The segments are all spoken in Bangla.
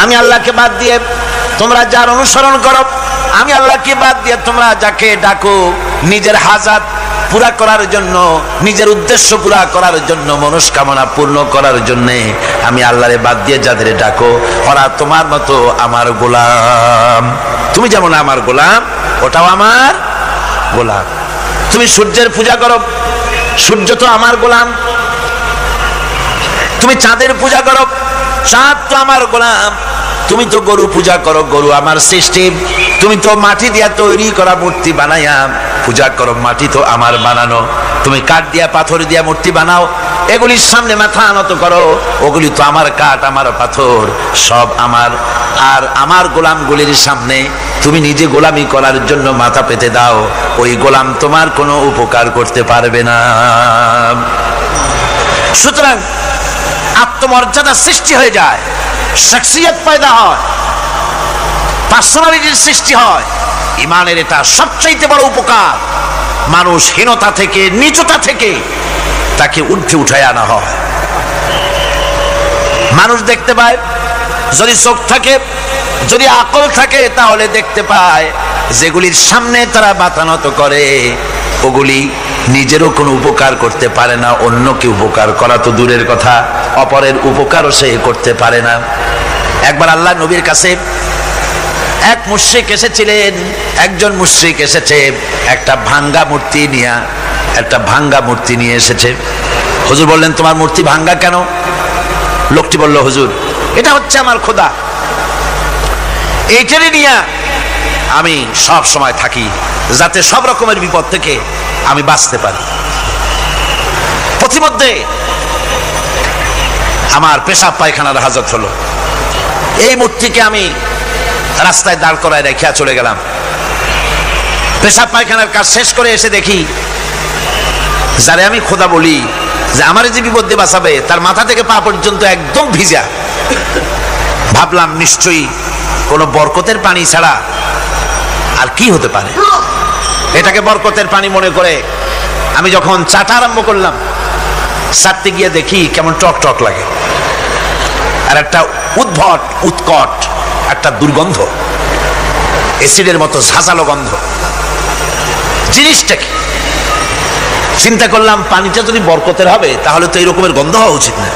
আমি আল্লাহকে বাদ দিয়ে তোমরা যার অনুসরণ করো, আমি আল্লাহকে বাদ দিয়ে তোমরা যাকে ডাকো নিজের হাজাত পুরা করার জন্য, নিজের উদ্দেশ্য পুরা করার জন্য, মনস্কামনা পূর্ণ করার জন্য, আমি আল্লাহরে বাদ দিয়ে যাদের ডাকো ওরা তোমার মতো আমার গোলাম। তুমি যেমন আমার গোলাম, ওটাও আমার গোলাম। তুমি সূর্যের পূজা করো, সূর্য তো আমার গোলাম। তুমি চাঁদের পূজা করো, চাঁদ তো আমার গোলাম। তুমি তো গরু পূজা করো, গরু আমার সৃষ্টি। তুমি তো মাটি দিয়া তৈরি করা মূর্তি বানাইয়া পূজা করো, মাটি তো আমার বানানো। তুমি কাঠ দিয়া পাথর দিয়া মূর্তি বানাও, এগুলির সামনে মাথা নত করো, ওগুলি তো আমার কাঠ আমার পাথর সব আমার। আর আমার গোলামগুলির সামনে তুমি নিজে গোলামি করার জন্য মাথা পেতে দাও, ওই গোলাম তোমার কোনো উপকার করতে পারবে না। সুতরাং আত্মমর্যাদা সৃষ্টি হয়ে যায়, শখসিয়ত পয়দা হয়, পার্সোনালিটির সৃষ্টি হয়। ইমানের এটা সবচাইতে বড় উপকার। মানুষ হীনতা থেকে, নীচতা থেকে তাকে ঊর্ধ্বে উঠায় আনা হয়। মানুষ দেখতে পায়, যদি চোখ থাকে, যদি আকল থাকে, তাহলে দেখতে পায় যেগুলির সামনে তারা মাথা নত করে ওগুলি নিজেরও কোনো উপকার করতে পারে না, অন্যকে উপকার করা তো দূরের কথা, অপরের উপকারও সে করতে পারে না। একবার আল্লাহ নবীর কাছে এক মুশরিক এসেছিলেন। একজন মুশরিক এসেছে একটা ভাঙ্গা মূর্তি নিয়ে, একটা ভাঙ্গা মূর্তি নিয়ে এসেছে। হুজুর বললেন, তোমার মূর্তি ভাঙ্গা কেন? লোকটি বলল, হুজুর এটা হচ্ছে আমার খোদা, এইটারে নিয়ে আমি সব সময় থাকি যাতে সব রকমের বিপদ থেকে আমি বাঁচতে পারি। প্রতিমধ্যে আমার পেশাব পায়খানার হাজত হলো, এই মূর্তিকে আমি রাস্তায় দাঁড় করায় রেখে চলে গেলাম। পেশাব পায়খানার কাজ শেষ করে এসে দেখি যারে আমি খোদা বলি, যে আমার যে বিপদে বাঁচাবে, তার মাথা থেকে পা পর্যন্ত একদম ভিজা। ভাবলাম নিশ্চয়ই কোনো বরকতের পানি ছাড়া আর কি হতে পারে। এটাকে বরকতের পানি মনে করে আমি যখন চাটা আরম্ভ করলাম, চাটতে গিয়ে দেখি কেমন টক টক লাগে, আর একটা উদ্ভট উৎকট একটা দুর্গন্ধ, অ্যাসিডের মতো ঝাঁঝালো গন্ধ। জিনিসটা কি? চিন্তা করলাম, পানিটা যদি বরকতের হবে তাহলে তো এই রকমের গন্ধ হওয়া উচিত না।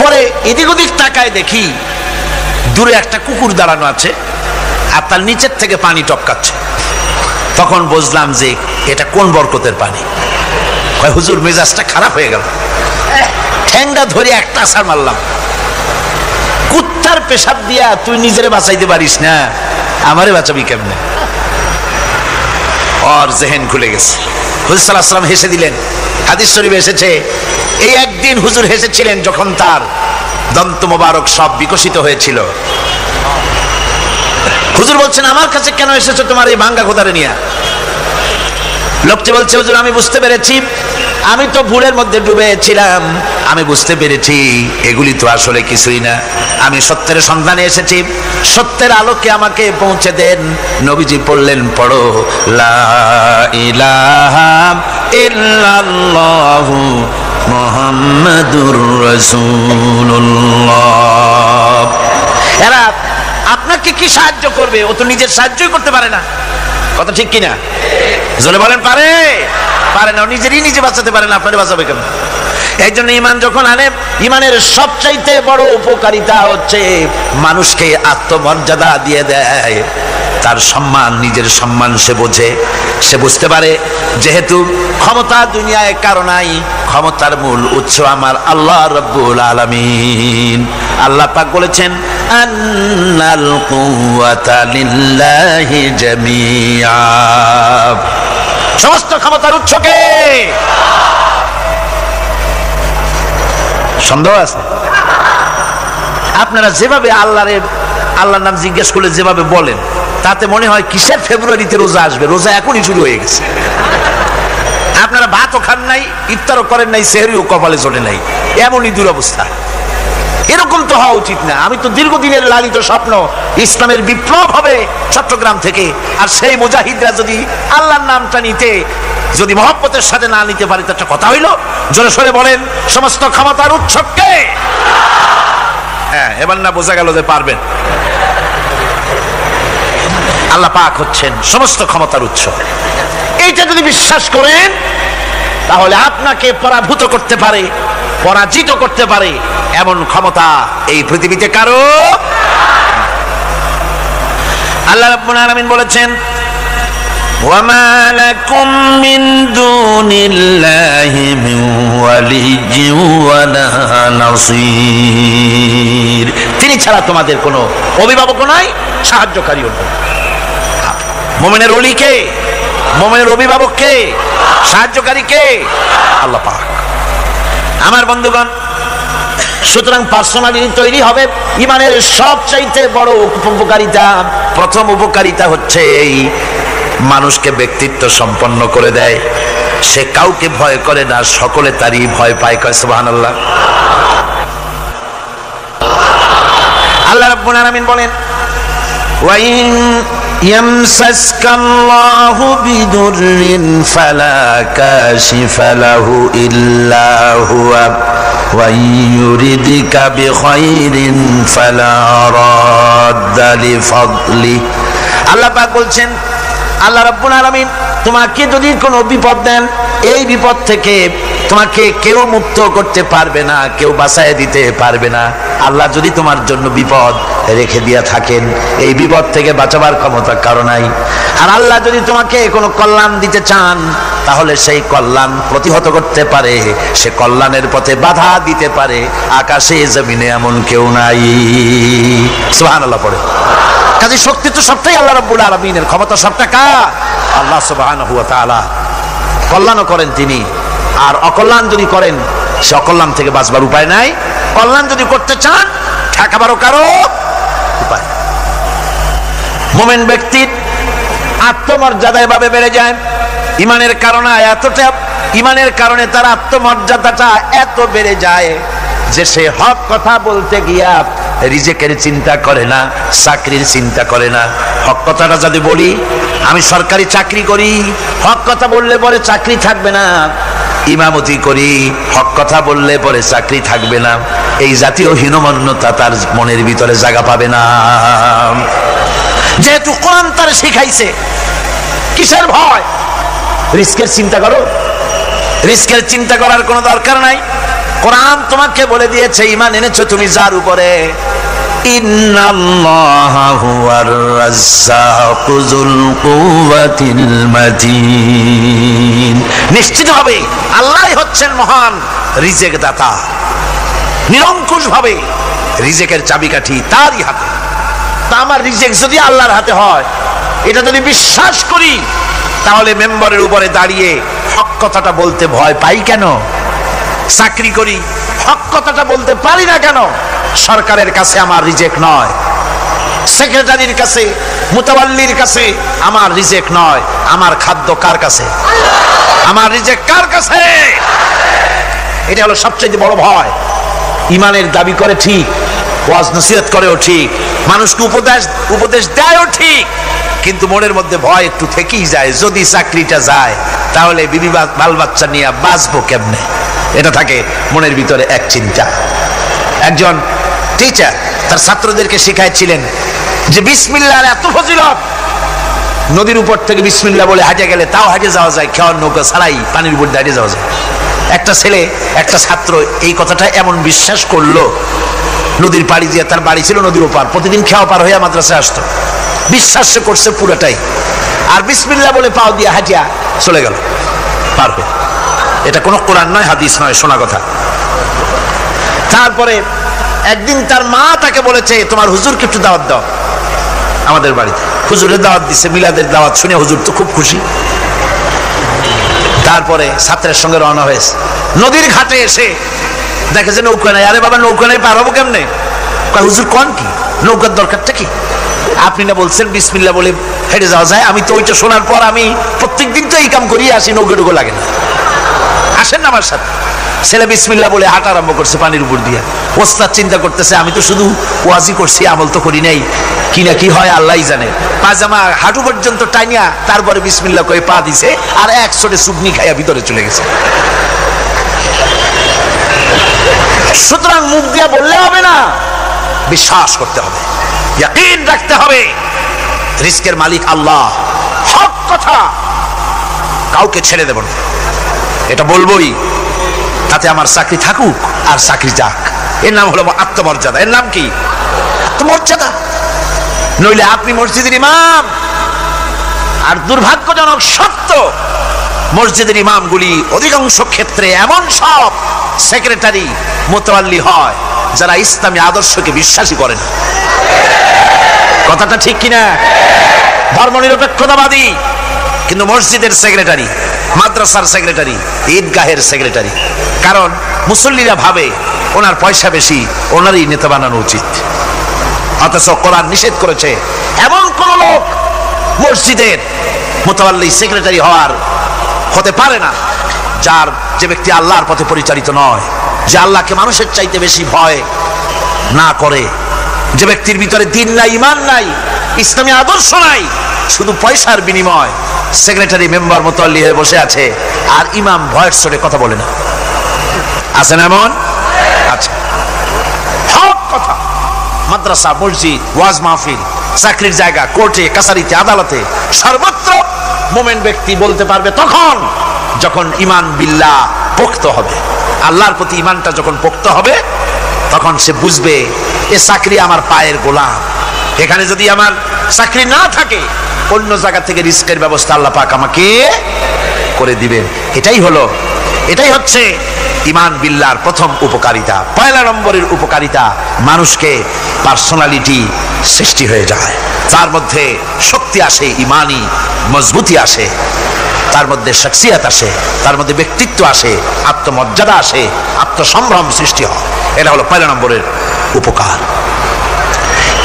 পরে এদিক ওদিক তাকায় দেখি দূরে একটা কুকুর দাঁড়ানো আছে, আর তার নিচের থেকে পানি টপকাচ্ছে। তখন বুঝলাম যে এটা কোন বরকতের পানি। হুজুর মেজাজটা খারাপ হয়ে গেল, ঠ্যাংটা ধরে একটা আছাড় মারলাম। কুত্তার পেশাব দিয়া তুই নিজেরে বাঁচাইতে পারিস না, আমারে বাঁচাবি কেমনে? ওর জেহেন খুলে গেছে। হুজুর সাল্লাল্লাহু আলাইহি ওয়াসাল্লাম হেসে দিলেন। হাদিস শরীফে এসেছে, এই একদিন হুজুর হেসেছিলেন যখন তার দন্ত মোবারক সব বিকশিত হয়েছিল। হুজুর বলছেন, আমার কাছে কেন এসেছো তোমার এই ভাঙ্গা খোদারে নিয়ে? লোকটি বলছে, হুজুর আমি বুঝতে পেরেছি, আমি তো ভুলের মধ্যে ডুবেছিলাম, আমি বুঝতে পেরেছি এগুলি তো আসলে কিছুই না, আমি সত্যের সন্ধানে এসেছি, সত্যের আলোকে আমাকে পৌঁছে দেন। নবীজি পড়লেন, পড়ো লা ইলাহা ইল্লাল্লাহু মুহাম্মাদুর রাসূলুল্লাহ। এরা আপনাকে কি সাহায্য করবে? ও তো নিজের সাহায্যই করতে পারে না। কথা ঠিক কিনা? জোরে বলেন, পারে? পারে না, নিজেরই নিজে বাঁচাতে পারে না, আপনারে বাঁচাবে কেন? এই জন্য ইমান যখন আনে, ইমানের সবচাইতে বড় উপকারিতা হচ্ছে মানুষকে আত্মমর্যাদা দিয়ে দেয়। তার সম্মান, নিজের সম্মান সে বোঝে, সে বুঝতে পারে যেহেতু ক্ষমতা দুনিয়ায় কারো নাই, ক্ষমতার মূল উৎস আমার আল্লাহ রাব্বুল আলামিন। আল্লাহ পাক বলেছেন, আন্নাল কুওয়াতা লিল্লাহি জামিআ, সমস্ত ক্ষমতার উৎস কে? সন্দেহ আছে? আপনারা যেভাবে আল্লাহর নাম জিজ্ঞেস করলে যেভাবে বলেন, তাতে মনে হয় কিসের ফেব্রুয়ারিতে রোজা আসবে, রোজা এখনই শুরু হয়ে গেছে। আপনারা ভাতও খান নাই, ইফতারও করেন নাই, সেহরিও কপালে চলে নাই, এমনই দুরবস্থা। এরকম তো হওয়া উচিত না। আমি তো দীর্ঘদিনের লালিত স্বপ্ন ইসলামের বিপ্লব হবে চট্টগ্রাম থেকে, আর সেই মুজাহিদরা যদি আল্লাহর নামটা নিতে, যদি মহব্বতের সাথে না নিতে পারে, তো একটা কথা হইল। জোরে সোরে বলেন, সমস্ত ক্ষমতার উৎস কে? হ্যাঁ, এবার না বোঝা গেল যে পারবেন। আল্লাহ পাক হচ্ছেন সমস্ত ক্ষমতার উৎস। এইটা যদি বিশ্বাস করেন তাহলে আপনাকে পরাভূত করতে পারে, পরাজিত করতে পারে এমন ক্ষমতা এই পৃথিবীতে কারো। আল্লাহ রাব্বুল আলামিন বলেছেন, ওয়ামা লাকুম মিন দুনিল্লাহি মিন ওয়ালিয়্যিন ওয়ালা নাসীর। তিনি ছাড়া তোমাদের কোনো অভিভাবক নাই, সাহায্যকারীও নেই। মুমিনের ওলি কে? মুমিনের অভিভাবক কে? সাহায্যকারী কে? আল্লাহ পাক। আমার বন্ধুগণ, সুতরাং পার্সোনালিটি তৈরি হবে। ইমানের সবচাইতে বড় উপকারিতা, প্রথম উপকারিতা হচ্ছে এই, মানুষকে ব্যক্তিত্ব সম্পন্ন করে দেয়। সে কাউকে ভয় করে না, সকলে তারই ভয় পায়। কয় সুবহানাল্লাহ। আল্লাহ রাব্বুল আলামিন বলেন, ওয়াইন ইয়ামসাসকাল্লাহু বিদুররিন ফালা কাশিফা লাহু ইল্লা হুয়া ওয়া ইউরিদিকা বিখাইরিন ফালা রাদ্দা লিফাদলি। আল্লাহ পাক বলছেন, আল্লাহ রাব্বুল আলামিন তোমাকে যদি কোনো বিপদ দেন, এই বিপদ থেকে তোমাকে কেউ মুক্ত করতে পারবে না, কেউ বাঁচায় দিতে পারবে না। আল্লাহ যদি তোমার জন্য বিপদ রেখে দিয়া থাকেন, এই বিপদ থেকে বাঁচাবার ক্ষমতা কারো নাই। আর আল্লাহ যদি তোমাকে কোনো কল্যাণ দিতে চান, তাহলে সেই কল্যাণ প্রতিহত করতে পারে, সে কল্যাণের পথে বাধা দিতে পারে। আকাশে জমিনে এমন কেউ নাই। সুবহানাল্লাহ পড়ে। কাজে শক্তি তো সবটাই আল্লাহ রাব্বুল আলামিনের, ক্ষমতা সবটা কার? আল্লাহ সুবহানাহু ওয়া তাআলা। কল্যাণও করেন তিনি, আর অকল্যাণ যদি করেন সে অকল্যাণ থেকে বাঁচবার উপায় নাই। কল্যাণ যদি করতে চান, ঠেকাবারও কারো উপায়। মুমিন ব্যক্তির আত্মমর্যাদা এভাবে বেড়ে যায় ইমানের কারণে। এতটা ইমানের কারণে তার আত্মমর্যাদাটা এত বেড়ে যায় যে সে হক কথা বলতে গিয়া রিজেকের চিন্তা করে না, চাকরির চিন্তা করে না। হক কথাটা যদি বলি, আমি সরকারি চাকরি করি, হক কথা বললে পরে চাকরি থাকবে না। ইমামতি করি, হক কথা বললে পরে চাকরি থাকবে না। এই জাতীয় হীনমন্যতা তার মনের ভিতরে জায়গা পাবে না, যেহেতু কোরআন তার শিখাইছে। কিসের ভয়? রিস্কের চিন্তা করো। রিস্কের চিন্তা করার কোনো দরকার নাই। কোরআন তোমাকে বলে দিয়েছে, ঈমান এনেছো তুমি যার উপরে, ইন্নাল্লাহা হুয়ার রাজ্জাকু যুল কুওয়াতিল মাতিন। নিশ্চিতভাবে আল্লাহই হচ্ছেন মহান রিজেক দাতা। নিরঙ্কুশ ভাবে রিজেকের চাবিকাঠি তারই হাতে। তা আমার রিজেক যদি আল্লাহর হাতে হয়, এটা যদি বিশ্বাস করি, তাহলে মেম্বারের উপরে দাঁড়িয়ে হক কথাটা বলতে ভয় পাই কেন? চাকরি করি, হক কথাটা বলতে পারি না কেন? সরকারের কাছে আমার রিজেক্ট নয়, সেক্রেটারির কাছে, মুতাওয়াল্লির কাছে আমার রিজেক্ট নয়। আমার খাদ্য কার কাছে? আমার রিজেক্ট কার কাছে? এটা হলো সবচেয়ে বড় ভয়। ইমানের দাবি করে ঠিক, ওয়াজ নসিহত করেও ঠিক, মানুষকে উপদেশ দেয়ও ঠিক, কিন্তু মনের মধ্যে ভয় একটু থেকেই যায়। যদি চাকরিটা যায়, তাহলে বিবি বাল বাচ্চা নিয়ে বাঁচবো কেমনে? এটা থাকে মনের ভিতরে এক চিন্তা। একজন টিচার তার ছাত্রদেরকে শিখাইছিলেন যে বিসমিল্লাহর এত ফজিলত, নদীর উপর থেকে বিসমিল্লাহ বলে হাঁটে গেলে তাও হাঁটে যাওয়া যায়, খেওয়ার নৌকা ছাড়াই পানির উপর দাঁড়িয়ে যাওয়া যায়। একটা ছেলে, একটা ছাত্র এই কথাটা এমন বিশ্বাস করলো, নদীর পাড়ি দিয়ে, তার বাড়ি ছিল নদীর ওপার, প্রতিদিন খেওয়া পার হইয়া মাদ্রাসায় আসতো। বিশ্বাস করছে পুরোটাই, আর বিসমিল্লাহ বলে পাও দিয়ে হাঁটিয়া চলে গেল পার হয়ে। এটা কোনো কোরআন নয়, হাদিস নয়, শোনা কথা। তারপরে একদিন তার মা তাকে বলেছে, তোমার হুজুরকে একটু দাওয়াত দাও আমাদের বাড়িতে। হুজুরের দাওয়াত দিছে, মিলাদের দাওয়াত শুনে হুজুর তো খুব খুশি। তারপরে ছাত্রের সঙ্গে রওনা হয়েছে। নদীর ঘাটে এসে দেখে যে নৌকা নাই। আরে বাবা, নৌকা নাই, পার হবো কেমনে? হুজুর কোন কি, নৌকার দরকারটা কি? আপনি না বলছেন বিসমিল্লাহ বলে হেঁটে যাওয়া যায়। আমি তো ওইটা শোনার পর আমি প্রত্যেকদিন তো এই কাম করি আসি, নৌকা টুকু লাগে না। আসেন না আমার সাথে। ছেলে বিসমিল্লাহ বলে হাঁটা আরম্ভ করছে পানির উপর দিয়ে। ওস্তাদ চিন্তা করতেছে, আমি তো শুধু ওয়াজি করছি, আমল তো করি নাই, কি না কি হয় আল্লাহই জানে। পাজামা হাঁটু পর্যন্ত টাইনিয়া তারপরে বিসমিল্লাহ করে পা দিছে, আর এক ছোটে সুবনি খাইয়া ভিতরে চলে গেছে। সুতরাং মুখ দিয়া বললে হবে না, বিশ্বাস করতে হবে, ইয়াকিন রাখতে হবে রিজকের মালিক আল্লাহ। হক কথা কাউকে ছেড়ে দেব না, এটা বলবোই, তাতে আমার চাকরি থাকুক আর চাকরি যাক। এর নাম হলো আত্মমর্যাদা। এর নাম কি? আত্মমর্যাদা। নইলে আপনি মসজিদের ইমাম, আর দুর্ভাগ্যজনক সত্য মসজিদের ইমামগুলি অধিকাংশ ক্ষেত্রে এমন সব সেক্রেটারি মোতাওয়াল্লি হয় যারা ইসলামী আদর্শকে বিশ্বাসী করে না। কথাটা ঠিক কিনা? ধর্মনিরপেক্ষতাবাদী, কিন্তু মসজিদের সেক্রেটারি, মাদ্রাসার সেক্রেটারি, ঈদগাহের সেক্রেটারি। কারণ মুসল্লিরা ভাবে ওনার পয়সা বেশি, ওনারই নেতা বানানো উচিত। অথচ কোরআন নিষেধ করেছে এমন কোন লোক মসজিদের মোতাওয়াল্লি সেক্রেটারি হতে পারে না যে ব্যক্তি আল্লাহর পথে পরিচালিত নয়, যে আল্লাহকে মানুষের চাইতে বেশি ভয় না করে, যে ব্যক্তির ভিতরে দ্বীন নাই, ঈমান নাই, ইসলামী আদর্শ নাই, শুধু পয়সার বিনিময় সেক্রেটারি মেম্বার মোতাওয়াল্লি হয়ে বসে আছে, আর ইমাম ভয়ের চড়ে কথা বলে না। আছেন এমন? আচ্ছা, হক কথা মাদ্রাসা, মসজিদ, ওয়াজ মাহফিল, চাকরির জায়গা, কোর্টে, কাছারিতে, আদালতে, সর্বত্র মুমিন ব্যক্তি বলতে পারবে তখন যখন ঈমান বিল্লাহ পোক্ত হবে। আল্লাহর প্রতি ঈমানটা যখন পোক্ত হবে তখন সে বুঝবে এ চাকরি আমার পায়ের গোলাম। এখানে যদি আমার চাকরি না থাকে, অন্য জায়গা থেকে রিস্কের ব্যবস্থা আল্লাহ পাক আমাকে করে দিবেন। এটাই হচ্ছে ঈমান বিল্লাহর প্রথম উপকারিতা। পয়লা নম্বরের উপকারিতা, মানুষকে পার্সোনালিটি সৃষ্টি হয়ে যায়, তার মধ্যে শক্তি আসে, ঈমানি মজবুতি আসে, তার মধ্যে শখসিয়ত আসে, তার মধ্যে ব্যক্তিত্ব আসে, আত্মমর্যাদা আসে, আত্মসম্ভ্রম সৃষ্টি হয়। এটা হলো পয়লা নম্বরের উপকার।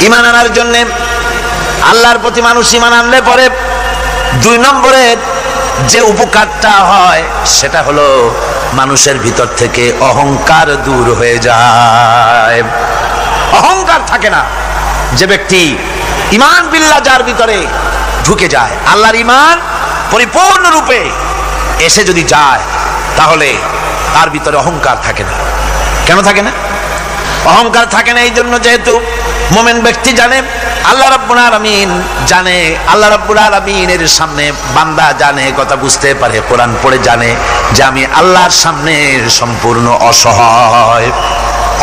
ঈমান আনার জন্য আল্লাহর প্রতি মানুষ ঈমান আনলে পরে 2 নম্বরের যে উপকারটা হয় সেটা হলো মানুষের ভিতর থেকে অহংকার দূর হয়ে যায়। অহংকার থাকে না। যে ব্যক্তি ঈমান বিল্লাহ যার ভিতরে ঢুকে যায়, আল্লাহর ঈমান পরিপূর্ণরূপে এসে যদি যায়, তাহলে তার ভিতরে অহংকার থাকে না। কেন থাকে না? অহংকার থাকে না এই জন্য, যেহেতু মুমিন ব্যক্তি জানে আল্লাহ রাব্বুল আলামিন জানে, আল্লাহ রাব্বুল আলামিনের সামনে বান্দা জানে, কথা বুঝতে পারে, কোরআন পড়ে জানে যে আমি আল্লাহর সামনে সম্পূর্ণ অসহায়।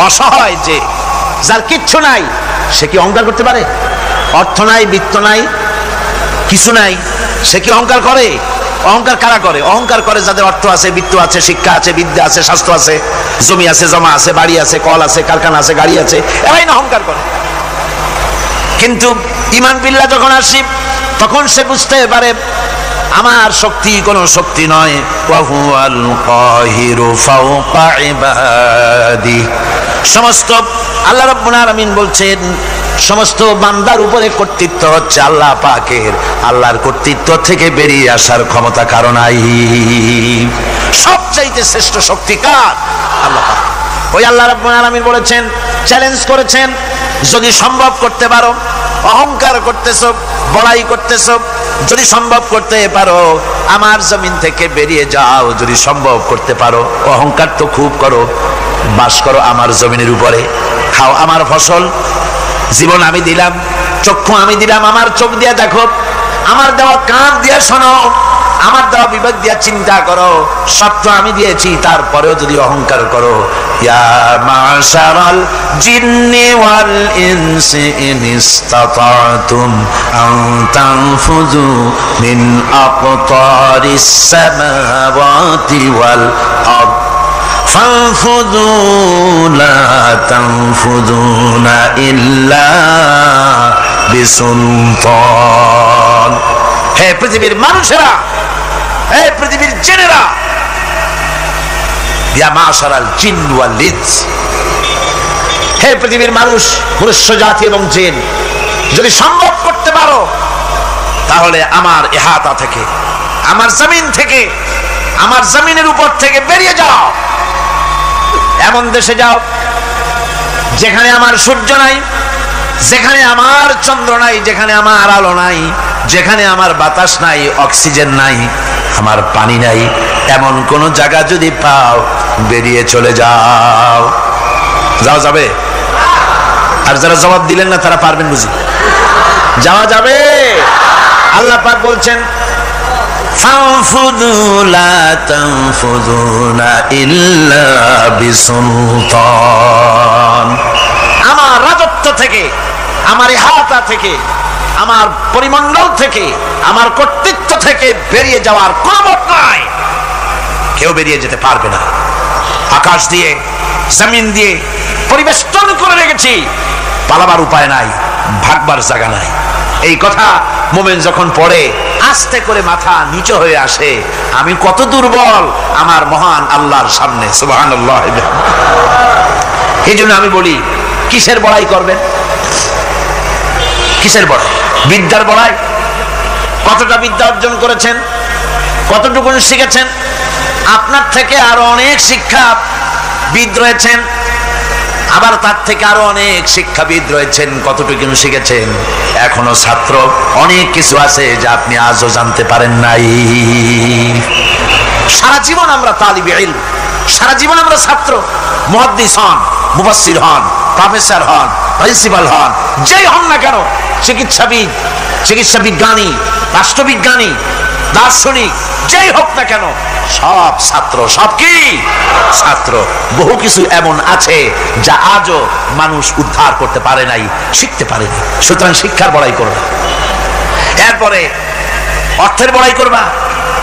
অসহায় যে যার কিচ্ছু নাই, সে কি অহংকার করতে পারে? অর্থ নাই, বিত্ত নাই, কিছু নাই, সে কি অহংকার করে? অহংকার কারা করে? অহংকার করে যাদের অর্থ আছে, বিত্ত আছে, শিক্ষা আছে, বিদ্যা আছে, স্বাস্থ্য আছে, জমি আছে, জমা আছে, বাড়ি আছে, কল আছে, কারখানা আছে, গাড়ি আছে, এরাই না অহংকার করে। কিন্তু ঈমান বিল্লাহ যখন আসি, তখন সে বুঝতে পারে আমার শক্তি কোনো শক্তি নয়। ওয়া হুয়াল কাহিরু ফাওকা ইবাদি। সমস্ত আল্লাহ রাব্বুল আলামিন বলছেন সমস্ত বান্দার উপরে কর্তৃত্ব হচ্ছে আল্লাহ পাকের। আল্লাহর কর্তৃত্ব থেকে বেরিয়ে আসার ক্ষমতা কারো নাই। সবচাইতে শ্রেষ্ঠ শক্তি কার? আল্লাহ পাক। ওই আল্লাহ রাব্বুল আলামিন বলেছেন, চ্যালেঞ্জ করেছেন, যদি সম্ভব করতে পারো, অহংকার করতেছো, বড়াই করতেছো, যদি সম্ভব করতে পারো আমার জমিন থেকে বেরিয়ে যাও। যদি সম্ভব করতে পারো, অহংকার তো খুব করো, বাস করো আমার জমিনের উপরে, খাও আমার ফসল, জীবন আমি দিলাম, চক্ষু আমি দিলাম, আমার চোখ দিয়ে দেখো, আমার দেওয়া কান দিয়ে শোনো, আমার দেওয়া বিবেক দিয়ে চিন্তা করো, সব তো আমি দিয়েছি, তারপরেও যদি অহংকার করো। ইয়া মাশারাল জিন্নি ওয়াল ইনসি ইন ইসতাতাতুম আন তানফুযু মিন আকতারিস সামাওয়াতি ওয়াল আরদ ফানফুযু লা তানফুযুনা ইল্লা বিসুলতান। হে পৃথিবীর মানুষেরা, হে পৃথিবীর জিনেরা, ইয়া মাশারাল জিন ওয়াল ইনস, হে পৃথিবীর মানুষ, মনুষ্য জাতি এবং জিন, যদি সম্ভব করতে পারো তাহলে আমার ইহাতা থেকে, আমার জমিন থেকে, আমার জমিনের উপর থেকে বেরিয়ে যাও। এমন দেশে যাও যেখানে আমার সূর্য নাই, যেখানে আমার চন্দ্র নাই, যেখানে আমার আলো নাই, যেখানে আমার বাতাস নাই, অক্সিজেন নাই, আমার পানি নাই, এমন কোন জায়গা যদি পাও বেরিয়ে চলে যাও। যাও, যাবে? আর যারা জবাব দিলেন না তারা পারবেন বুঝি? যাওয়া যাবে? আল্লাহ পাক বলছেন ফানফুযু লা তানফুযুনা ইল্লা বিসুলতান। আমার রাজত্ব থেকে, আমার ইহাতা থেকে, আমার পরিমণ্ডল থেকে, আমার কর্তৃত্ব থেকে বেরিয়ে যাওয়ার কোনো মত নাই। কেউ বেরিয়ে যেতে পারবে না। আকাশ দিয়ে জমিন দিয়ে পরিবেষ্টন করে রেখেছি, পালাবার উপায় নাই, ভাগবার জায়গা নাই। এই কথা মুমিন যখন পড়ে আস্তে করে মাথা নিচু হয়ে আসে, আমি কত দুর্বল আমার মহান আল্লাহর সামনে। সুবহানাল্লাহ। এই জন্য আমি বলি, কিসের বড়াই করবেন? কিসের বড়াই? বিদ্যার বড়াই? কতটা বিদ্যা অর্জন করেছেন? কতটুকু শিখেছেন? আপনার থেকে আরো অনেক শিক্ষাবিদ রয়েছেন, আবার তার থেকে আরো অনেক শিক্ষাবিদ রয়েছেন। কতটুকু শিখেছেন? এখনো ছাত্র অনেক কিছু আছে যা আপনি আজও জানতে পারেন নাই। সারা জীবন আমরা তালিবে ইলম, সারা জীবন আমরা ছাত্র। মুহাদ্দিস হন, মুফাসসির হন, প্রফেসর হন, প্রিন্সিপাল হন, যেই হন না কেন, চিকিৎসাবিদ, চিকিৎসা বিজ্ঞানী, রাষ্ট্রবিজ্ঞানী, দার্শনিক, যেই হোক না কেন, সব ছাত্র। সব কি? ছাত্র। বহু কিছু এমন আছে যা আজও মানুষ উদ্ধার করতে পারে নাই, শিখতে পারেনি। সুতরাং শিক্ষার বড়াই করবে। এরপরে অর্থের বড়াই করবা।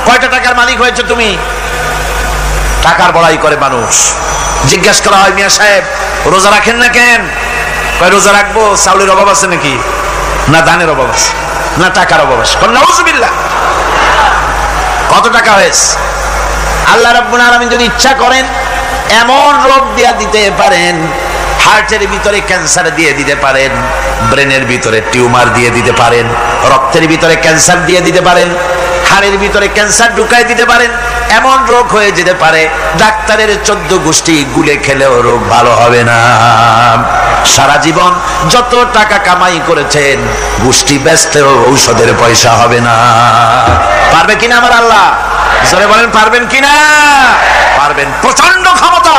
কয়টা টাকার মালিক হয়েছে তুমি? টাকার বড়াই করে মানুষ। জিজ্ঞেস করা হয়, মিয়া সাহেব রোজা রাখেন না কেন? কয় রোজা রাখবো, চাউলের অভাব আছে নাকি? না ধানের অভাব আছে, না টাকার অভাব আছে। নাউজুবিল্লাহ। কত টাকা হয়েছে? আল্লাহ রাব্বুল আলামিন যদি ইচ্ছা করেন এমন রোগ দিয়া দিতে পারেন, হার্টের ভিতরে ক্যান্সার দিয়ে দিতে পারেন, ব্রেনের ভিতরে টিউমার দিয়ে দিতে পারেন, রক্তের ভিতরে ক্যান্সার দিয়ে দিতে পারেন, হাড়ের ভিতরে ক্যান্সার ঢুকাই দিতে পারেন। এমন রোগ হয়ে যেতে পারে ডাক্তারের 14 গোষ্ঠী গুলে খেলেও রোগ ভালো হবে না। সারা জীবন যত টাকা কামাই করেছেন, গোষ্ঠী বেচতেও ঔষধের পয়সা হবে না। পারবে কিনা আমার আল্লাহ? জোরে বলেন, পারবেন কিনা? পারবেন। প্রচন্ড ক্ষমতা।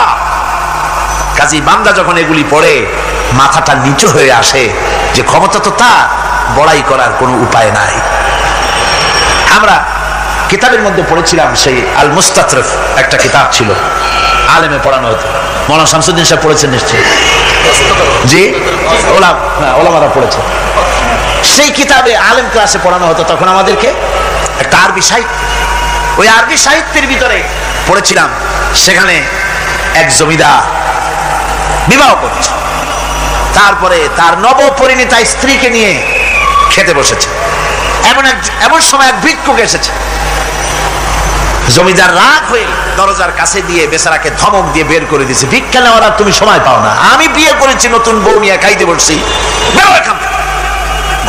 কাজী বান্দা যখন এগুলি পড়ে মাথাটা নিচু হয়ে আসে যে ক্ষমতা তো তার, বড়াই করার কোনো উপায় নাই। আমরা কিতাবের মধ্যে পড়েছিলাম, সেই আল মুস্তাতরফ একটা কিতাব ছিল, আলেমে পড়ানো হতো। মৌলানা শামসুদ্দিন সাহেব পড়েছেন নিশ্চয়ই? জি, ওলামারা পড়েছে। সেই কিতাবে আলেম ক্লাসে পড়ানো হতো তখন আমাদেরকে একটা আরবি সাহিত্য। ওই আরবি সাহিত্যের ভিতরে পড়েছিলাম, সেখানে এক জমিদার বিবাহ করছে, তারপরে তার নবপরিণীতা স্ত্রীকে নিয়ে খেতে বসেছে। এমন সময় এক ভিক্ষুক এসেছে। জমিদার রাগ হয়ে দরজার কাছে দিয়ে বেচারাকে ধমক দিয়ে বের করে দিয়েছে, ভিক্ষা নেওয়ার আর তুমি সময় পাও না, আমি বিয়ে করেছি, নতুন বউ নিয়ে খাইতে বসছি,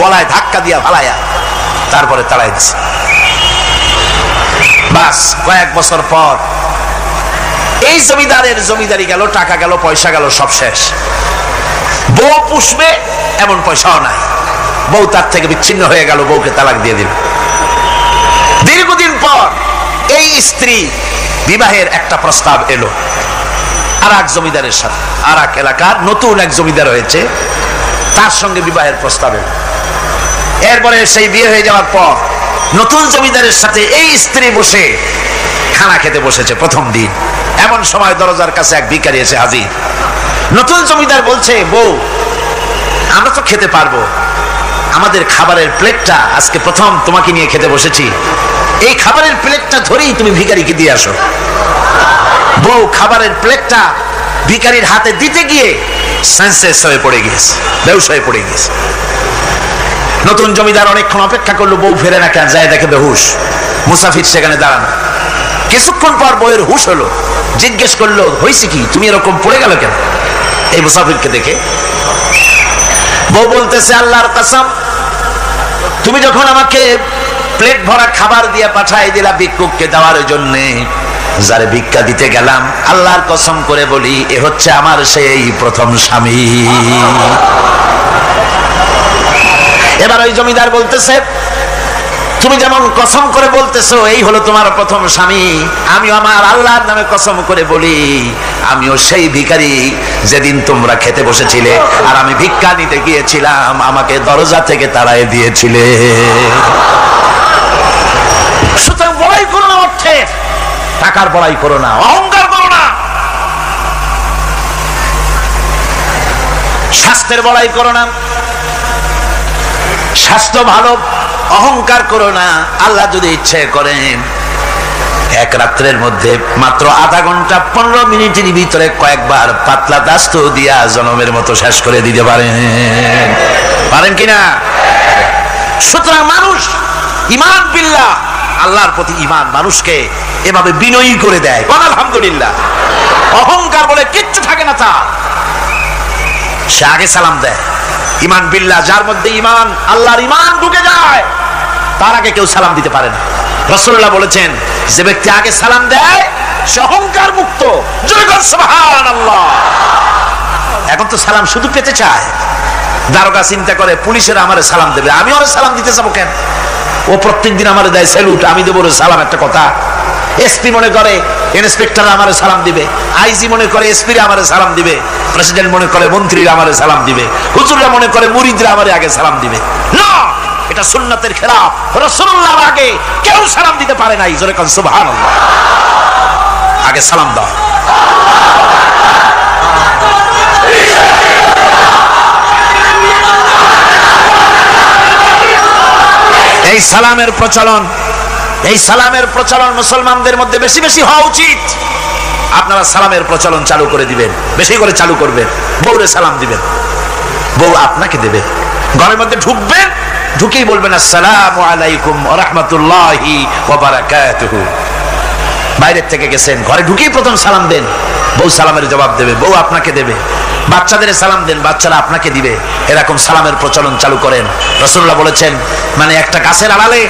গলায় ধাক্কা দিয়া ফালাইয়া তারপরে তাড়াই দিছে। বাস কয়েক বছর পর এই জমিদারের জমিদারি গেল, টাকা গেল, পয়সা গেল, সব শেষ। বউ পুষবে এমন পয়সাও নাই, বউ তার থেকে বিচ্ছিন্ন হয়ে গেল, বউকে তালাক দিয়ে দিল। দীর্ঘদিন পর এই স্ত্রী বিবাহের একটা প্রস্তাব এলো আর এক জমিদারের সাথে, আর এক এলাকার নতুন এক জমিদার হয়েছে, তার সঙ্গে বিবাহের প্রস্তাব এলো। এরপরে সেই বিয়ে হয়ে যাওয়ার পর নতুন জমিদারের সাথে এই স্ত্রী বসে খানা খেতে বসেছে প্রথম দিন। এমন সময় দরজার কাছে এক ভিখারি এসে হাজির। নতুন জমিদার বলছে, বউ আমরা তো খেতে পারবো, আমাদের খাবারের প্লেটটা আজকে প্রথম তোমাকে নিয়ে খেতে বসেছি, এই খাবারের প্লেটটা ধরেই তুমি ভিখারিকে দিয়ে আসো। বউ খাবারের প্লেটটা ভিখারির হাতে দিতে গিয়ে সেন্সলেস হয়ে পড়ে গিয়েছে, বেহুশ হয়ে পড়ে গিয়েছে। নতুন জমিদার অনেকক্ষণ অপেক্ষা করলো, বউ ফেরে না কেন, যায় দেখে বেহুশ। মুসাফির সেখানে দাঁড়ানো। কিছুক্ষণ পর বউয়ের হুশ হলো, জিজ্ঞেস করলো, হয়েছে কি, তুমি এরকম পড়ে গেল কেন? এই মুসাফিরকে দেখে বউ বলতেছে, আল্লাহর কসম, তুমি যখন আমাকে প্লেট ভরা খাবার দিয়ে পাঠাই দিলা ভিক্ষুককে দেওয়ার জন্য, যারে ভিক্ষা দিতে গেলাম, আল্লাহর কসম করে বলি, এ হচ্ছে আমার সেই প্রথম স্বামী। এবার ওই জমিদার বলতেছে, তুমি যেমন কসম করে বলতেছো এই হলো তোমার প্রথম স্বামী, আমিও আমার আল্লাহর নামে কসম করে বলি আমিও সেই ভিখারি যেদিন তোমরা খেতে বসেছিলে আর আমি ভিক্ষা নিতে গিয়েছিলাম, আমাকে দরজা থেকে তাড়ায় দিয়েছিলে। সুতরাং বড়াই করো না, অর্থে টাকার বড়াই করো না, অহংকার করো না, স্বাস্থ্যের বড়াই করো না, স্বাস্থ্য ভালো, অহংকার করো না। আল্লাহ যদি ইচ্ছে করেন এক রাত্রের মধ্যে মাত্র আধা ঘন্টা 15 মিনিটের ভিতরে কয়েকবার পাতলা দাস্ত দিয়া জনমের মতো শেষ করে দিতে পারেন কিনা? সুতরাং মানুষ ঈমান বিল্লাহ, আল্লাহর প্রতি ঈমান মানুষকে এভাবে বিনয়ী করে দেয়। আলহামদুলিল্লাহ, অহংকার বলে কিচ্ছু থাকে না তার, সে আগে সালাম দেয়। ঈমান বিল্লাহ, যার মধ্যে ঈমান, আল্লাহর ঈমান ঢুকে যায়, তার আগে কেউ সালাম দিতে পারে না। রাসূলুল্লাহ বলেছেন যে ব্যক্তি আগে সালাম দেয় সে অহংকার মুক্ত। জয় বল সুবহানাল্লাহ। এখন তো সালাম শুধু পেতে চায়। দারোগা চিন্তা করে পুলিশের আমারে সালাম দেবে, আমি ওরে সালাম দিতে যাবো কেন? ও প্রত্যেকদিন আমারে দেয় স্যালুট, আমি দেবো ওরে সালাম, একটা কথা। এসপি মনে করে ইন্সপেক্টর আমারে সালাম দিবে, আইজি মনে করে এসপিরা আমারে সালাম দিবে, প্রেসিডেন্ট মনে করে মন্ত্রীরা আমারে সালাম দিবে, হুজুররা মনে করে মুরিদরা আমারে আগে সালাম দিবে। না, এটা সুন্নাতের খেলাফ। রাসূলুল্লাহর আগে কেউ সালাম দিতে পারে নাই। জোরে কোন সুবহানাল্লাহ। আগে সালাম দাও। এই সালামের প্রচলন মুসলমানদের মধ্যে বেশি বেশি হওয়া উচিত। আপনারা সালামের প্রচলন চালু করে দিবেন, বেশি করে চালু করবেন। বউরে সালাম দিবেন, বউ আপনাকে দেবে। ঘরের মধ্যে ঢুকবেন, ঢুকেই বলবেন আসসালামু আলাইকুম ওয়া রাহমাতুল্লাহি ওয়া বারাকাতুহু। বাইরের থেকে গেছেন, ঘরে ঢুকেই প্রথম সালাম দেন, বউ সালামের জবাব দেবে, বউ আপনাকে দেবে। বাচ্চাদের সালাম দেন, বাচ্চারা আপনাকে দিবে। এরকম সালামের প্রচলন চালু করেন। রাসূলুল্লাহ বলেছেন, মানে একটা গাছের আড়ালে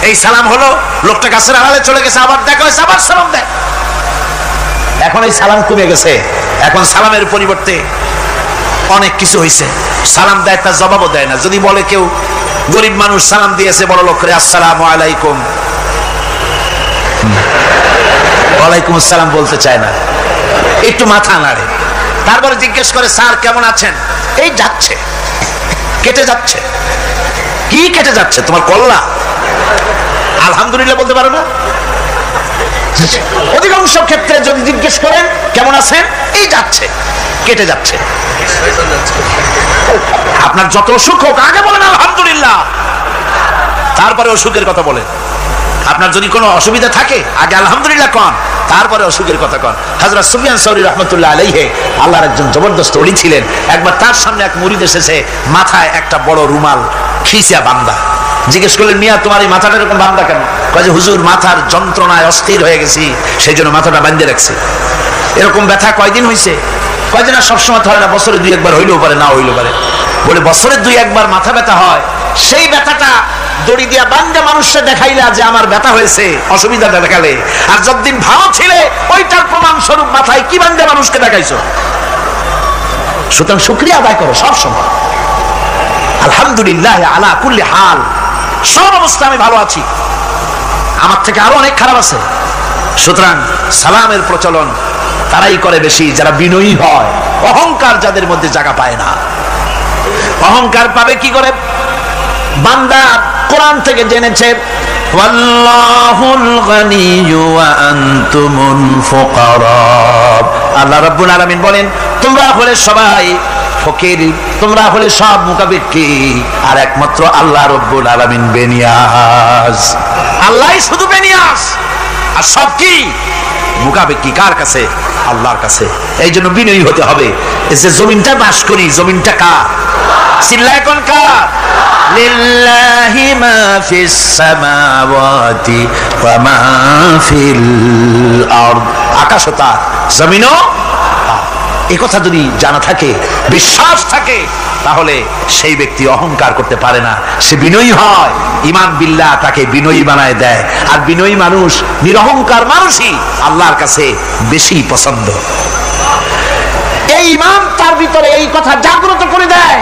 এই সালাম হলো, লোকটা গাছের আড়ালে চলে গেছে, আবার দেখা হয়েছে, আবার সালাম দেয়। এখন এই সালাম কমে গেছে, এখন সালামের পরিবর্তে অনেক কিছু হয়েছে। সালাম দেয়, তার জবাবও দেয় না। যদি বলে কেউ গরিব মানুষ সালাম দিয়েছে বড় লোক করে, আসসালামু আলাইকুম, ওয়ালাইকুম আসসালাম বলতে চায় না, একটু মাথা নাড়ে। তারপরে জিজ্ঞেস করে, স্যার কেমন আছেন? এই যাচ্ছে, কেটে যাচ্ছে। কি কেটে যাচ্ছে? তোমার কল্লা? আলহামদুলিল্লাহ বলতে পারো না? অধিকাংশ ক্ষেত্রে যদি জিজ্ঞেস করেন কেমন আছেন, এই যাচ্ছে, কেটে যাচ্ছে। আপনার যত অসুখ হোক আগে বলেন আলহামদুলিল্লাহ, তারপরে অসুখের কথা বলেন। আপনার যদি কোনো অসুবিধা থাকে আগে আলহামদুলিল্লাহ কন, তারপরে অসুখের কথা কন। হযরত সুফিয়ান সাউরি রাহমাতুল্লাহ আলাইহি আল্লাহর একজন জবরদস্ত ওলি ছিলেন। একবার তার সামনে এক মুরিদ এসেছে, মাথায় একটা বড় রুমাল খিসিয়া বান্দা। জিজ্ঞেস করলেন, মিয়া তোমার এই মাথাটা এরকম বান্দা কেন? কয় যে হুজুর মাথার যন্ত্রণায় অস্থির হয়ে গেছি, সেই জন্য মাথাটা বাঁধে রাখছি। এরকম ব্যথা কয়দিন হয়েছে? কয় যে না, সবসময় হয় না, বছরে 2-1 বার হইলেও পারে, না হইলেও পারে। বলে বছরে 2-1 বার মাথা ব্যথা হয়, সেই ব্যথাটা দড়ি দিয়া বান্ধা মানুষকে দেখাইলা যে আমার ব্যথা হয়েছে, অসুবিধাটা দেখালে, আর যতদিন ভালো ছিলে ওইটার প্রমাণ স্বরূপ মাথায় কি বান্ধা মানুষকে দেখাইছো। সুতরাং শুকরিয়া আদায় করো সব সময়। আলহামদুলিল্লাহ আলা কুল্লি হাল, সব অবস্থা আমি ভালো আছি, আমার থেকে আরো অনেক খারাপ আছে। সুতরাং সালামের প্রচলন তারাই করে বেশি যারা বিনয়ী হয়। অহংকার যাদের মধ্যে জায়গা পায় না। অহংকার পাবে কি করে? বান্দা কোরআন থেকে জেনেছে, ওয়াল্লাহুল গানিয়্যু ওয়া আনতুমুল ফুকারা। আল্লাহ রাব্বুল আলামিন বলেন, তোমরা হলে সবাই ফকির, তোমরা হলে সব মুকাবিক্কি, আর একমাত্র আল্লাহ রাব্বুল আলামিন বেনিয়াজ। আল্লাহই শুধু বেনিয়াজ, আর সব কি মুকাবিক্কি কার কাছে? আল্লাহর কাছে। এই জন্য বিনয়ী হতে হবে। এই যে জমিনটা বাস করি, জমিনটা কার? চিল্লায় কোন কার? লিল্লাহি মা ফিস সামাওয়াতি ওয়া মা ফিল আরদ। আকাশ ও তার, জমিনও। এই কথা যদি জানা থাকে, বিশ্বাস থাকে, তাহলে সেই ব্যক্তি অহংকার করতে পারে না, সে বিনয়ী হয়। ঈমান বিল্লাহ তাকে বিনয়ী বানায় দেয়। আর বিনয়ী মানুষ, নিরহংকার মানুষই আল্লাহর কাছে বেশি পছন্দ। এই ঈমান তার ভিতরে এই কথা জাগ্রত করে দেয়,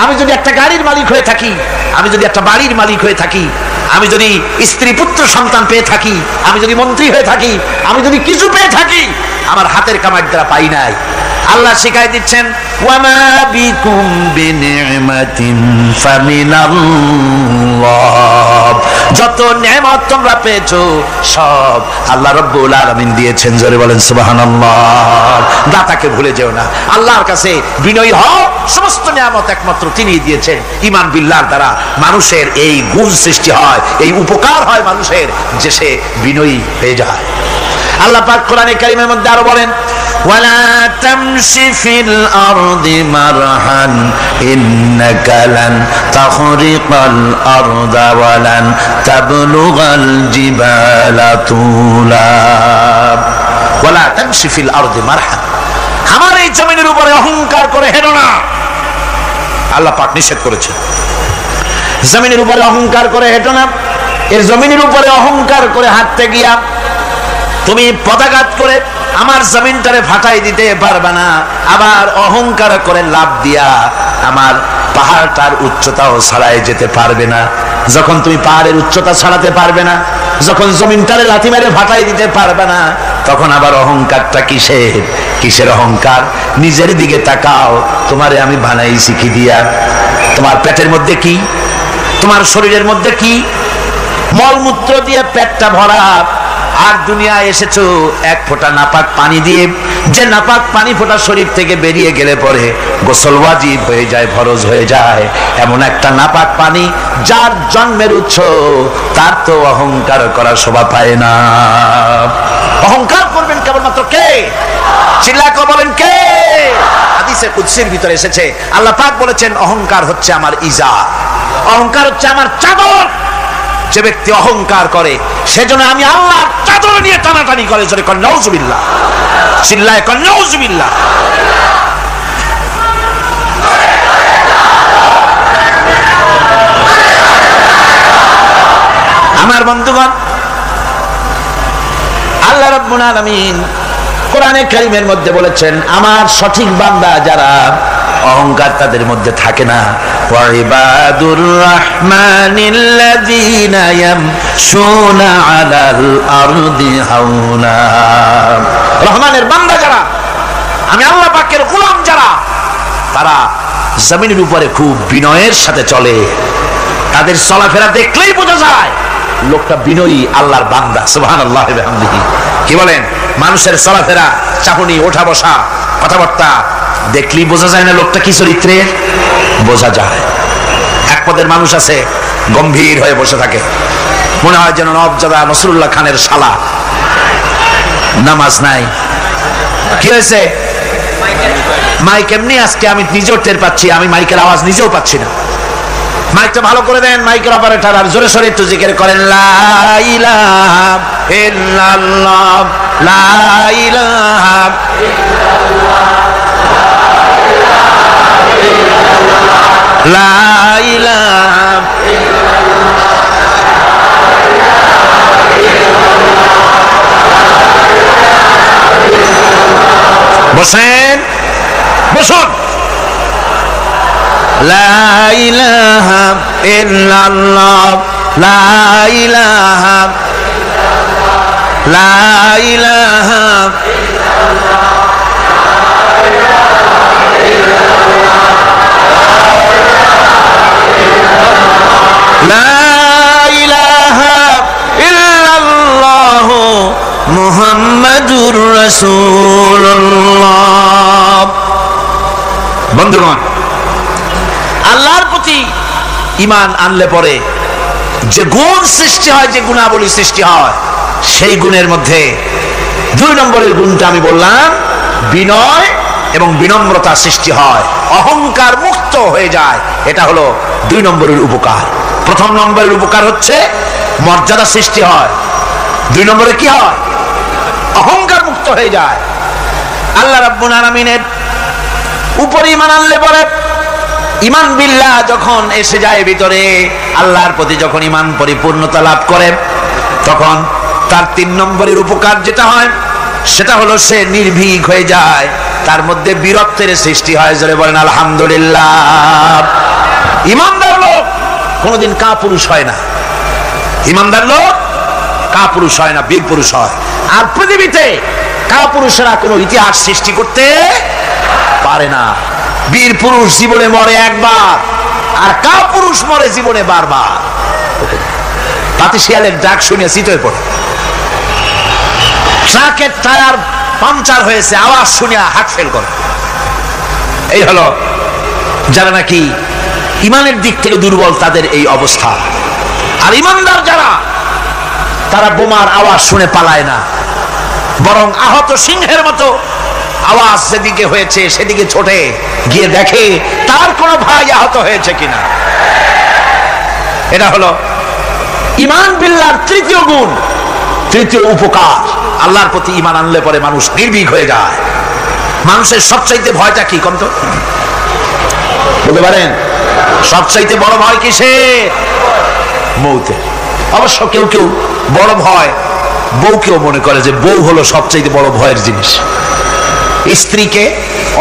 আমি যদি একটা গাড়ির মালিক হয়ে থাকি, আমি যদি একটা বাড়ির মালিক হয়ে থাকি, আমি যদি স্ত্রী পুত্র সন্তান পেয়ে থাকি, আমি যদি মন্ত্রী হয়ে থাকি, আমি যদি কিছু পেয়ে থাকি, আমার হাতের কামাই দ্বারা পাই নাই। আল্লাহ শিখাই দিচ্ছেন ওয়ামা বিকুম বিনিমাতিন ফামিনাল্লাহ, যত নেয়ামত তোমরা পেয়েছো সব আল্লাহ রাব্বুল আলামিন দিয়েছেন। জোরে বলেন সুবহানাল্লাহ। দাতাকে ভুলে যেও না, আল্লাহর কাছে বিনয়ী হও। সমস্ত নেয়ামত একমাত্র তিনি দিয়েছেন। ঈমান বিল্লাহর দ্বারা মানুষের এই গুণ সৃষ্টি হয়, এই উপকার হয় মানুষের, যে সে বিনয়ী হয়ে যায়। আল্লাহ পাক কোরআনে কারীমের মধ্যে আরো বলেন ওয়ালা তামশি ফিল আরদি মারহান ইন্নাকা লান তাখরিকাল আরদা ওয়ালান তাবলুগাল জিবালা তুলা। ওয়ালা তামশি ফিল আরদি মারহান, আমার এই জমিনের উপরে অহংকার করে হেঁটো না। আল্লাহ পাক নিষেধ করেছেন জমিনের উপরে অহংকার করে হেঁটো না। এর জমিনের উপরে অহংকার করে হাঁটতে গিয়া তুমি পদাঘাত করে আমার জমিনটারে ফাটাই দিতে পারবে না, আবার অহংকার করে লাভ দিয়া আমার পাহাড়টার উচ্চতাও ছাড়াই যেতে পারবে না। যখন তুমি পাহাড়ের উচ্চতা ছাড়াতে পারবে না, যখন জমিনটারে লাথি মেরে ফাটাই দিতে পারবে না, তখন আবার অহংকারটা কিসের? কিসের অহংকার? নিজের দিকে তাকাও, তোমারে আমি বানাইছি কি দিয়া? তোমার পেটের মধ্যে কি? তোমার শরীরের মধ্যে কি? মলমূত্র দিয়ে পেটটা ভরা, আর দুনিয়ায় এসেছো এক ফোঁটা নাপাক পানি দিয়ে। যে নাপাক পানি ফোঁটা শরীর থেকে বেরিয়ে গেলে পরে গোসল ওয়াজিব হয়ে যায়, ফরজ হয়ে যায়। এমন একটা নাপাক পানি যার জন্মের উৎস, তার তো অহংকার করার শোভা পায় না। অহংকার করবেন কেবলমাত্র কে? চিল্লায় বলেন কে? হাদিসে কুদসির ভিতরে এসেছে, আল্লাহ পাক বলেছেন অহংকার হচ্ছে আমার ইজা, অহংকার হচ্ছে আমার চাদর। যে ব্যক্তি অহংকার করে সেজন্য আমি আল্লাহর চাদর নিয়ে টানাটানি করে। জোরে কর নাউজুবিল্লাহ, চিল্লায় কর নাউজুবিল্লাহ। আমার বন্ধুগণ, আল্লাহ রাব্বুল আলামিন কোরআনে কারীমের মধ্যে বলেছেন আমার সঠিক বান্দা যারা, অহংকার তাদের মধ্যে থাকে না। ওয়াইবাদুর রাহমানিল্লাযীনা ইয়ামশুনা আলাল আরদি হাওনা, রহমানের বান্দা যারা, আমি আল্লাহ পাকের গোলাম যারা, তারা জমিনের উপরে খুব বিনয়ের সাথে চলে। তাদের চলাফেরা দেখলেই বোঝা যায় লোকটা বিনয়ী, আল্লাহর বান্দা। সুবহানাল্লাহি ওয়া বিহামদিহি। কি বলেন? মানুষের চলাফেরা, চাহনি, ওঠা বসা, কথাবার্তা দেখলেই বোঝা যায় না লোকটা কি চরিত্রের? বোঝা যায়। এক পদের মানুষ আছে গম্ভীর হয়ে বসে থাকে, মনে হয় যেন নবজাদা নসরুল্লাহ খানের শালা। নামাজ নাই। কি হয়েছে? মাইক এমনি আজকে আমি নিজেও টের পাচ্ছি, আমি মাইকের আওয়াজ নিজেও পাচ্ছি না। মাইকটা ভালো করে দেন মাইকের অপারেটর, আর জোরে সোরে একটু জিকির করেন লা ইলাহা ইল্লাল্লাহ, লা ইলাহা লা ইলাহা। বসেন, বসুন। লা ইলাহা ইল্লাল্লাহ, লা ইলাহা, লা ইলাহা, লা ইলাহা ইল্লাল্লাহ মুহাম্মাদুর রাসূলুল্লাহ। বন্ধুগণ, আল্লাহর প্রতি ঈমান আনলে পরে যে গুণ সৃষ্টি হয়, যে গুণাবলী সৃষ্টি হয়, সেই গুণের মধ্যে 2 নম্বরের গুণটা আমি বললাম, বিনয় এবং বিনম্রতা সৃষ্টি হয়, অহংকার মুক্ত হয়ে যায়। এটা হলো 2 নম্বরের উপকার। প্রথম নম্বরের উপকার হচ্ছে মর্যাদা সৃষ্টি হয়। 2 নম্বরে কি হয়? অহংকার মুক্ত হয়ে যায়। আল্লাহ রাব্বুল আলামিনের উপর ঈমান আনলে পরে, ঈমান বিল্লাহ যখন এসে যায় ভিতরে, আল্লাহর প্রতি যখন ঈমান পরিপূর্ণতা লাভ করে, তখন তার 3 নম্বরের উপকার যেটা হয় সেটা হলো সে নির্ভীক হয়ে যায়, তার মধ্যে বীরত্বের সৃষ্টি হয়। জোরে বলেন আলহামদুলিল্লাহ। ইমানদার লোক কোনদিন কাপুরুষ হয় না, ইমানদার লোক কাপুরুষ হয় না, বীর পুরুষ হয়। আর পৃথিবীতে কাপুরুষেরা কোনো ইতিহাস সৃষ্টি করতে পারে না। বীর পুরুষ জীবনে মরে একবার, আর কাপুরুষ মরে জীবনে বারবার। পাতি শিয়ালের ডাক শুনে চিতই পড়ে, ট্রাকের টায়ার পাংচার হয়েছে আওয়াজ শুনে হার্ট ফেল করে। এই হলো যারা নাকি ইমানের দিক থেকে দুর্বল, তাদের এই অবস্থা। আর ইমানদার যারা, তারা বোমার আওয়াজ শুনে পালায় না, বরং আহত সিংহের মতো আওয়াজ যেদিকে হয়েছে সেদিকে ছোটে গিয়ে দেখে তার কোনো ভাই আহত হয়েছে কিনা। এটা হলো ঈমান বিল্লাহর তৃতীয় গুণ, তৃতীয় উপকার। আল্লাহর প্রতি ঈমান আনলে পরে মানুষ নির্ভীক হয়ে যায়। মানুষের সবচাইতে ভয়টা কি কম তো বলতে পারেন? সবচাইতে বড় ভয় কিসের? মৌতের। অবশ্য কেউ কেউ বড় ভয় বউকেও মনে করে যে বউ হলো সবচাইতে বড় ভয়ের জিনিস। স্ত্রীকে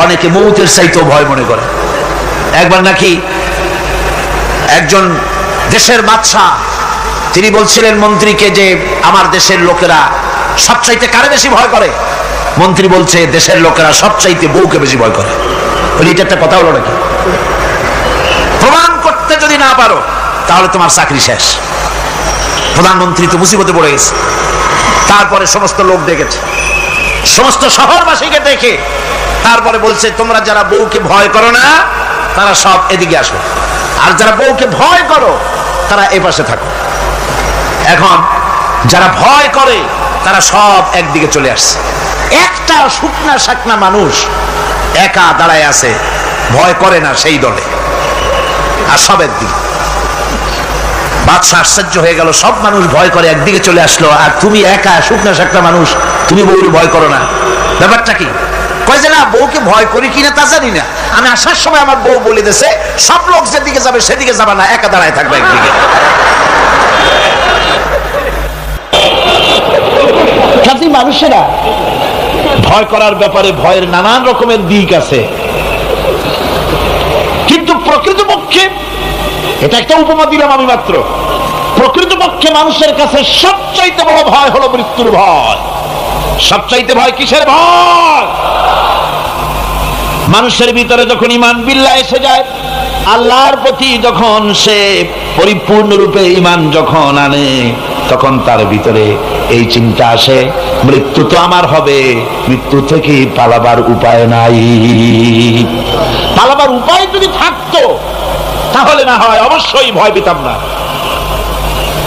অনেকে মৌতের চাইতেও ভয় মনে করে। একবার নাকি একজন দেশের বাদশাহ, তিনি বলছিলেন মন্ত্রীকে যে আমার দেশের লোকেরা সবচাইতে কারে বেশি ভয় করে? মন্ত্রী বলছে দেশের লোকেরা সবচাইতে বউকে বেশি ভয় করে। এটা একটা কথা হলো নাকি? প্রমাণ করতে যদি না পারো তাহলে তোমার চাকরি শেষ। প্রধানমন্ত্রী তো মুসিবতে পড়ে গেছে। তারপরে সমস্ত লোক ডেকেছে, সমস্ত শহরবাসীকে দেখে তারপরে বলছে তোমরা যারা বউকে ভয় করো না তারা সব এদিকে আসো, আর যারা বউকে ভয় করো তারা এ পাশে থাকো। এখন যারা ভয় করে তারা সব একদিকে চলে আসছে। একটা শুকনা শাকনা মানুষ একা দাঁড়ায় আছে, ভয় করে না সেই দলে, আর সব একদিকে। বাদশা আশ্চর্য হয়ে গেল, সব মানুষ ভয় করে একদিকে চলে আসলো, আর তুমি একা শুকনা শাকনা মানুষ, তুমি বউকে ভয় করো না, ব্যাপারটা কি? কয় যে না, বউকে ভয় করি কিনা তা জানি না, আমি আসার সময় আমার বউ বলে দিয়েছে সব লোক যেদিকে যাবে সেদিকে যাবে না, একা দাঁড়ায় থাকবে একদিকে। মানুষেরা ভয় করার ব্যাপারে ভয়ের নানান রকমের দিক আছে, কিন্তু প্রকৃতপক্ষে এটা একটা উপমা দিলাম আমি মাত্র। প্রকৃতপক্ষে মানুষের কাছে সবচাইতে বড় ভয় হলো মৃত্যুর ভয়। সবচাইতে ভয় কিসের ভয়? মানুষের ভিতরে যখন ঈমান বিল্লাহ এসে যায়, আল্লাহর প্রতি যখন সে পরিপূর্ণরূপে ঈমান যখন আনে, তখন তার ভিতরে এই চিন্তা আসে মৃত্যু তো আমার হবে, মৃত্যু থেকে পালাবার উপায় নাই। পালাবার উপায় যদি থাকতো তাহলে না হয় অবশ্যই ভয় পেতাম না,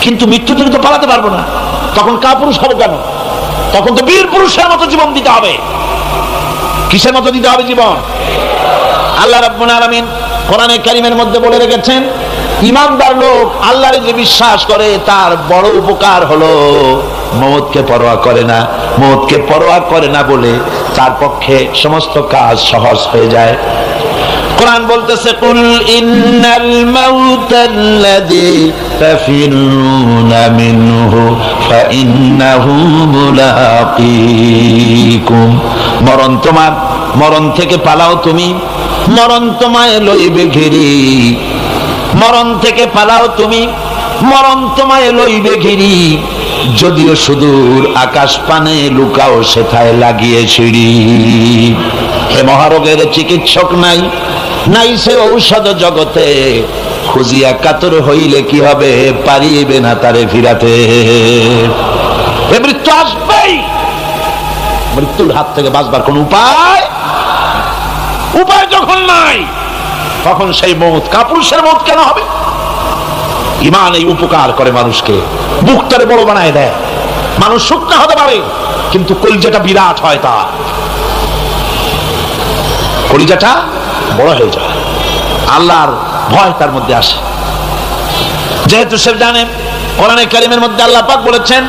কিন্তু মৃত্যু থেকে তো পালাতে পারবো না। তখন কাপুরুষ হবো কেন? তখন তো বীর পুরুষের মতো জীবন দিতে হবে। কিসের মতো দিতে হবে জীবন? আল্লাহ রাব্বুল আলামিন কোরআনে কারীমের মধ্যে বলে রেখেছেন, ঈমানদার লোক আল্লাহরে যে বিশ্বাস করে তার বড় উপকার হলো মওতকে পরোয়া করে না। মওতকে পরোয়া করে না বলে তার পক্ষে সমস্ত কাজ সহজ হয়ে যায়। কোরআন বলতেছে, কুল ইন্নাল মাউতাল্লাযী তাফিরুনা মিনহু ফাইন্নাহু মুলাকীকুম। মরণ থেকে পালাও তুমি, মরণ তোমায় লইবে ঘিরি। মরণ থেকে পালাও তুমি, মরণ তোমায় লইবে ঘিরি। যদিও সুদূর আকাশ পানে লুকাও সেথায় লাগিয়ে ছিড়ি। হে মহারোগের চিকিৎসক নাই, নাই সে ঔষধ জগতে। খুঁজিয়া কাতর হইলে কি হবে, পারিবে না তারে ফিরাতে। মৃত্যু আসবেই, মৃত্যুর হাত থেকে বাঁচবার কোন উপায় যখন নাই, তখন সেই মওত, কাপুরুষের মওত কেন হবে? ঈমান এই উপকার করে মানুষকে, বুকটারে বড় বানায় দেয়। মানুষ শুকনা হতে পারে কিন্তু কলিজাটা বিরাট হয়, তার কলিজাটা বড় হয়ে যায়, আল্লাহর ভয় তার মধ্যে আসে। যেহেতু সে জানে, কোরআনে কারীমের মধ্যে আল্লাহ পাক বলেছেন,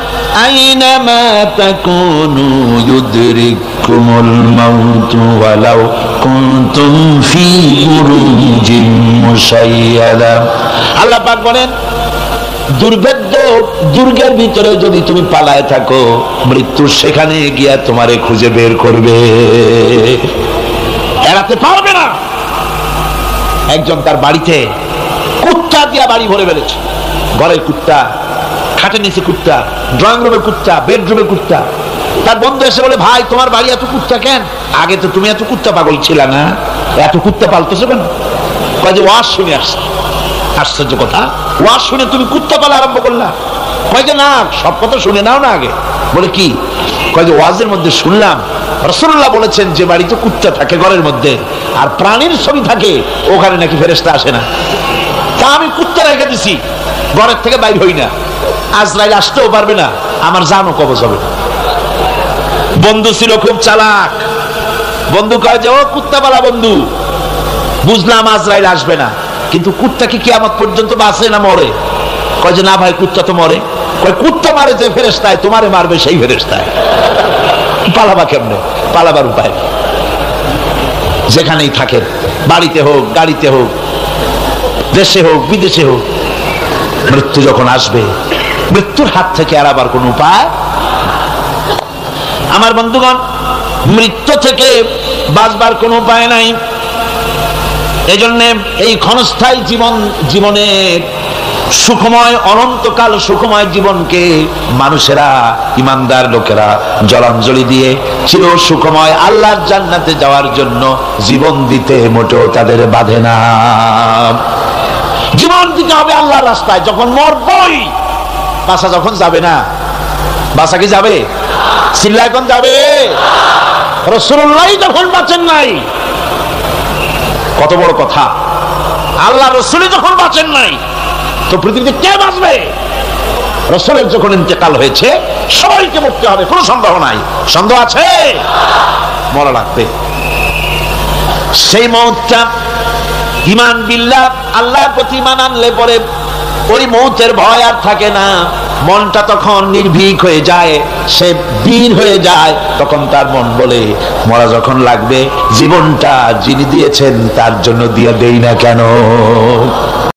আইনামা তাকুনু ইউদরিকুমুল মাউতু ওয়ালাউ কুনতুম ফি বুরুজিন মুশাইয়াদা। আল্লাহ পাক বলেন, দুর্গের ভিতরে যদি তুমি পালায় থাকো, মৃত্যু সেখানে গিয়া তোমারে খুঁজে বের করবে, এড়াতে পারবে না। একজন তার বাড়িতে কুত্তা দিয়া বাড়ি ভরে ফেলেছে। ঘরের কুত্তা, খাটের নিচে কুত্তা, ড্রয়িং রুমের কুত্তা, বেডরুমের কুত্তা। তার বন্ধু এসে বলে, ভাই তোমার বাড়ি এত কুত্তা কেন? আগে তো তুমি এত কুত্তা পাগল ছিল না, এত কুত্তা পালতেছো কেন? কয় যে ওয়াজ শুনে আসছে। আশ্চর্য কথা, ওয়াজ শুনে তুমি কুত্তা পালা আরম্ভ করলা? কয় যে না, সব কথা শুনে নাও না আগে। বলে কি? কয় যে ওয়াজের মধ্যে শুনলাম রাসূলুল্লাহ বলেছেন যে বাড়িতে কুত্তা থাকে ঘরের মধ্যে আর প্রাণীর ছবি থাকে, ওখানে নাকি ফেরেশতা আসে না। তা আমি কুত্তা রেখে দিছি, ঘরের থেকে বাইর হই না, আজরাইল আসতেও পারবে না, আমার জানও কবজ হবে। বন্ধু ছিল খুব চালাক। বন্ধু কয় যে ও কুত্তাওয়ালা বন্ধু, বুঝলাম আজরাইল আসবে না, কিন্তু কুত্তা কি কিয়ামত পর্যন্ত বাঁচে না মরে? কয় যে না ভাই, কুত্তা তো মরে। কয় কুত্তা মারে যে ফেরেশতায়, তোমারে মারবে সেই ফেরেশতায়। পালাবা কেমনে? পালাবার উপায় যেখানেই থাকেন, বাড়িতে হোক, গাড়িতে হোক, দেশে হোক, বিদেশে হোক, মৃত্যু যখন আসবে, মৃত্যুর হাত থেকে এড়াবার কোন উপায়। আমার বন্ধুগণ, মৃত্যু থেকে বাঁচবার কোন উপায় নাই। এজন্য এই ক্ষণস্থায়ী জীবনের সুখময়, অনন্তকাল সুখময় জীবনকে মানুষেরা, ইমানদার লোকেরা জলাঞ্জলি দিয়ে চির সুখময় আল্লাহর জান্নাতে যাওয়ার জন্য জীবন দিতে মোটেও তাদের বাধে না। জীবন দিতে হবে আল্লাহর রাস্তায়। যখন মরবই, বাসা যখন যাবে না, বাসা কি যাবে? চিল্লা এখন যাবে? রাসূলুল্লাহ যখন বাঁচেন নাই, কত বড় কথা! আল্লাহ রাসূল যখন বাঁচেন নাই, তো পৃথিবীতে কে বাঁচবে? রাসূলের যখন ইন্তেকাল হয়েছে, সবাইকে মরতে হবে, কোনো সন্দেহ নাই। সন্দেহ আছে? মরা লাগবে। সেই মওতটা ঈমান বিল্লাহ, আল্লাহর প্রতি ঈমান আনলে পরে ওই মওতের ভয় আর থাকে না। মনটা তখন নির্ভীক হয়ে যায়, সে বীর হয়ে যায়। তখন তার মন বলে, মরা যখন লাগবে, জীবনটা যিনি দিয়েছেন তার জন্য দিয়ে দেই না কেন?